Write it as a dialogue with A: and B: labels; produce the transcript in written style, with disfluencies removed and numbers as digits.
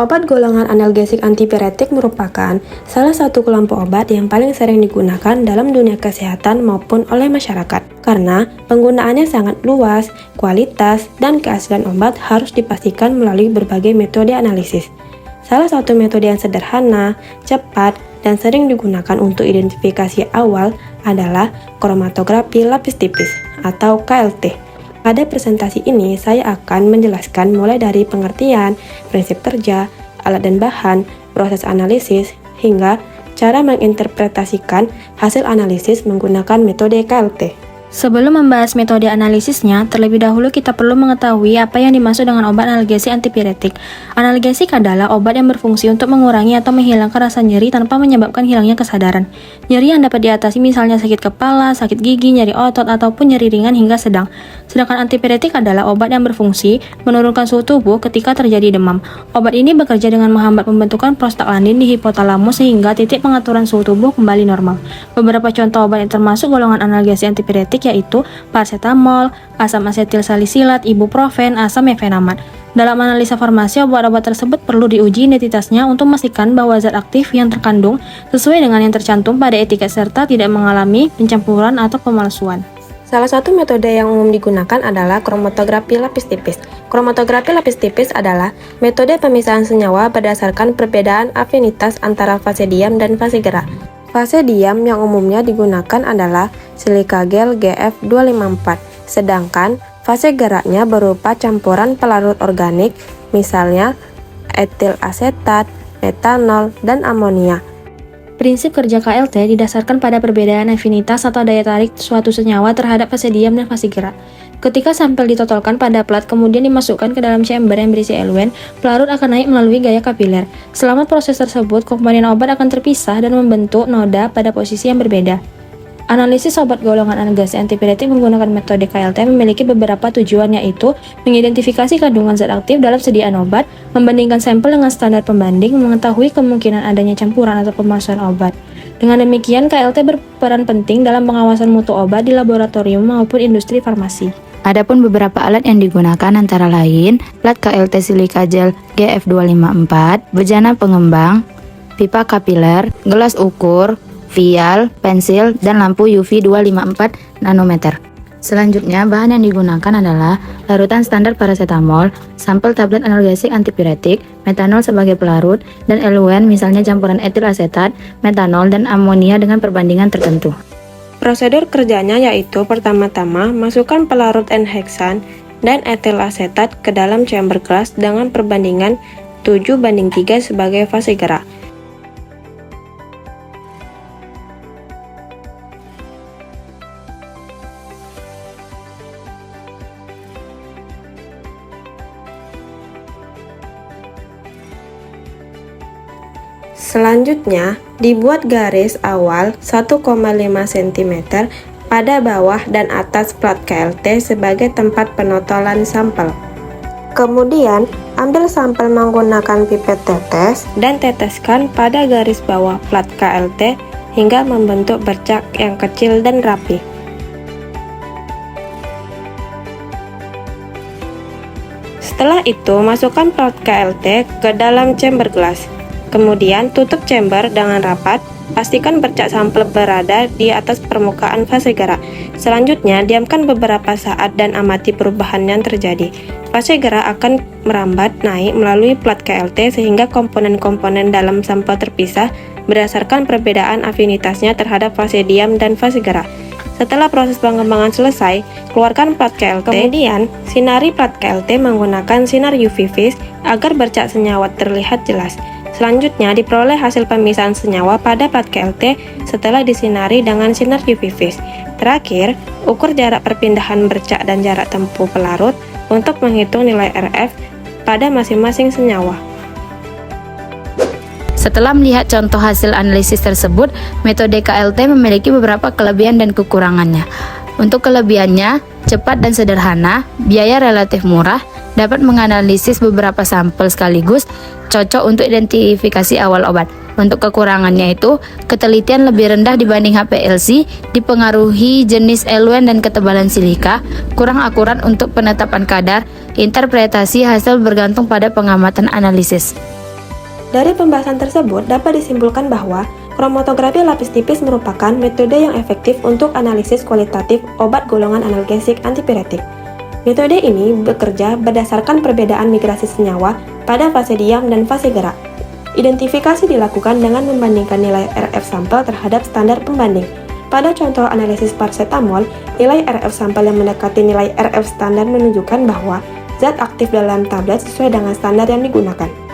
A: Obat golongan analgesik antipiretik merupakan salah satu kelompok obat yang paling sering digunakan dalam dunia kesehatan maupun oleh masyarakat. Karena penggunaannya sangat luas, kualitas dan keaslian obat harus dipastikan melalui berbagai metode analisis. Salah satu metode yang sederhana, cepat, dan sering digunakan untuk identifikasi awal adalah kromatografi lapis tipis atau KLT. Pada presentasi ini, saya akan menjelaskan mulai dari pengertian, prinsip kerja, alat dan bahan, proses analisis, hingga cara menginterpretasikan hasil analisis menggunakan metode KLT.
B: Sebelum membahas metode analisisnya, terlebih dahulu kita perlu mengetahui apa yang dimaksud dengan obat analgesik antipiretik. Analgesik adalah obat yang berfungsi untuk mengurangi atau menghilangkan rasa nyeri tanpa menyebabkan hilangnya kesadaran. Nyeri yang dapat diatasi misalnya sakit kepala, sakit gigi, nyeri otot, ataupun nyeri ringan hingga sedang. Sedangkan antipiretik adalah obat yang berfungsi menurunkan suhu tubuh ketika terjadi demam. Obat ini bekerja dengan menghambat pembentukan prostaglandin di hipotalamus sehingga titik pengaturan suhu tubuh kembali normal. Beberapa contoh obat yang termasuk golongan analgesik antipiretik yaitu paracetamol, asam asetil salisilat, ibuprofen, asam mefenamat. Dalam analisa farmasi, obat-obat tersebut perlu diuji identitasnya untuk memastikan bahwa zat aktif yang terkandung sesuai dengan yang tercantum pada etiket serta tidak mengalami pencampuran atau pemalsuan.
A: Salah satu metode yang umum digunakan adalah kromatografi lapis tipis. Kromatografi lapis tipis adalah metode pemisahan senyawa berdasarkan perbedaan afinitas antara fase diam dan fase gerak. Fase diam yang umumnya digunakan adalah silika gel GF254, sedangkan fase geraknya berupa campuran pelarut organik, misalnya etil asetat, metanol, dan amonia.
B: Prinsip kerja KLT didasarkan pada perbedaan afinitas atau daya tarik suatu senyawa terhadap fase diam dan fase gerak. Ketika sampel ditotolkan pada plat kemudian dimasukkan ke dalam chamber yang berisi eluen, pelarut akan naik melalui gaya kapiler. Selama proses tersebut, komponen obat akan terpisah dan membentuk noda pada posisi yang berbeda. Analisis obat golongan analgesik antipiretik menggunakan metode KLT memiliki beberapa tujuan, yaitu mengidentifikasi kandungan zat aktif dalam sediaan obat, membandingkan sampel dengan standar pembanding, mengetahui kemungkinan adanya campuran atau pemalsuan obat. Dengan demikian, KLT berperan penting dalam pengawasan mutu obat di laboratorium maupun industri farmasi.
C: Adapun beberapa alat yang digunakan antara lain plat KLT silika gel GF254, bejana pengembang, pipa kapiler, gelas ukur, vial, pensil, dan lampu UV 254 nanometer. Selanjutnya, bahan yang digunakan adalah larutan standar paracetamol, sampel tablet analgesik antipiretik, metanol sebagai pelarut, dan eluen misalnya campuran etil asetat, metanol, dan amonia dengan perbandingan tertentu.
A: Prosedur kerjanya yaitu pertama-tama masukkan pelarut N-heksan dan etil asetat ke dalam chamber gelas dengan perbandingan 7:3 sebagai fase gerak. Selanjutnya, dibuat garis awal 1,5 cm pada bawah dan atas plat KLT sebagai tempat penotolan sampel. Kemudian, ambil sampel menggunakan pipet tetes dan teteskan pada garis bawah plat KLT hingga membentuk bercak yang kecil dan rapi. Setelah itu, masukkan plat KLT ke dalam chamber gelas. Kemudian tutup chamber dengan rapat, pastikan bercak sampel berada di atas permukaan fase gerak. Selanjutnya, diamkan beberapa saat dan amati perubahan yang terjadi. Fase gerak akan merambat naik melalui plat KLT sehingga komponen-komponen dalam sampel terpisah berdasarkan perbedaan afinitasnya terhadap fase diam dan fase gerak. Setelah proses pengembangan selesai, keluarkan plat KLT. Kemudian, sinari plat KLT menggunakan sinar UV vis agar bercak senyawa terlihat jelas. Selanjutnya, diperoleh hasil pemisahan senyawa pada plat KLT setelah disinari dengan sinar UV vis. Terakhir, ukur jarak perpindahan bercak dan jarak tempuh pelarut untuk menghitung nilai RF pada masing-masing senyawa.
C: Setelah melihat contoh hasil analisis tersebut, metode KLT memiliki beberapa kelebihan dan kekurangannya. Untuk kelebihannya, cepat dan sederhana, biaya relatif murah, dapat menganalisis beberapa sampel sekaligus, cocok untuk identifikasi awal obat. Untuk kekurangannya itu, ketelitian lebih rendah dibanding HPLC, dipengaruhi jenis eluen dan ketebalan silika, kurang akurat untuk penetapan kadar, interpretasi hasil bergantung pada pengamatan analisis.
A: Dari pembahasan tersebut dapat disimpulkan bahwa kromatografi lapis tipis merupakan metode yang efektif untuk analisis kualitatif obat golongan analgesik antipiretik. Metode ini bekerja berdasarkan perbedaan migrasi senyawa pada fase diam dan fase gerak. Identifikasi dilakukan dengan membandingkan nilai RF sampel terhadap standar pembanding. Pada contoh analisis paracetamol, nilai RF sampel yang mendekati nilai RF standar menunjukkan bahwa zat aktif dalam tablet sesuai dengan standar yang digunakan.